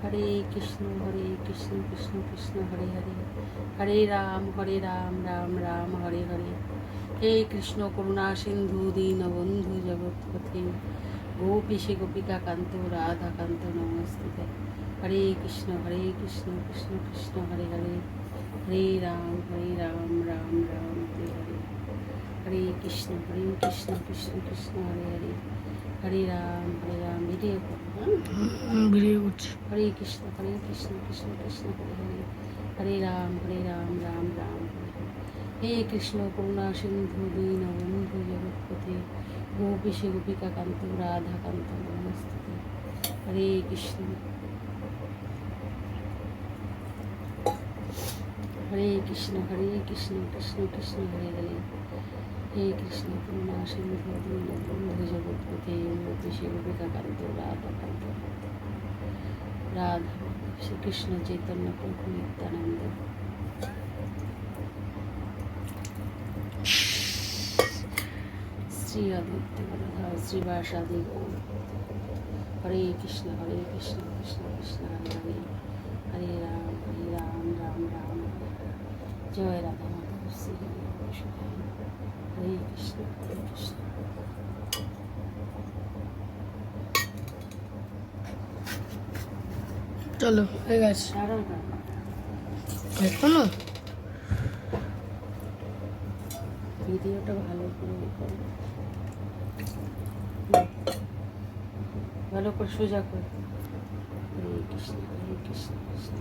হরে কৃষ্ণ কৃষ্ণ কৃষ্ণ হরে হরে, হরে রাম রাম রাম হরে হরে। হে কৃষ্ণ করুণা সিন্ধু দীনবন্ধু জগৎপতে, গোপীশে গোপিকা কান্ত রাধা কান্ত নমস্তুতে। হরে কৃষ্ণ কৃষ্ণ কৃষ্ণ হরে হরে, হরে রাম রাম রাম হরে হরে। হরে কৃষ্ণ কৃষ্ণ কৃষ্ণ হরে হরে, হরে Ram video video করছি। হরে কৃষ্ণ কৃষ্ণ কৃষ্ণ হরে হরে, হরে রাম রাম রাম হরে হরে। হে কৃষ্ণ করুণা সিন্ধু দীনবন্ধু জগৎপতে, গোপীশে গোপিকা কান্ত রাধা কান্ত নমস্তুতে। হরে কৃষ্ণ কৃষ্ণ কৃষ্ণ হরে হরে। হে কৃষ্ণ করুণা সিন্ধু দীনবন্ধু জগৎপতে, গোপীশে গোপিকা কান্ত রাধা কান্ত রাধা শ্রীকৃষ্ণ চৈতন্য প্রভু নিত্যানন্দ। শ্রী অদ্বৈত গদাধর শ্রীবাসাদি গৌর। হরে কৃষ্ণ কৃষ্ণ কৃষ্ণ হরে হরে, হরে রাম রাম রাম হরে হরে। জয় রাধা মাধব শ্রী হরে কৃষ্ণ কৃষ্ণ। চলো হয়ে গেছে। দাঁড়াও এখনো ভিডিওটা ভালো করে করো, ভালো করে সোজা করো। হরে কৃষ্ণ কৃষ্ণ কৃষ্ণ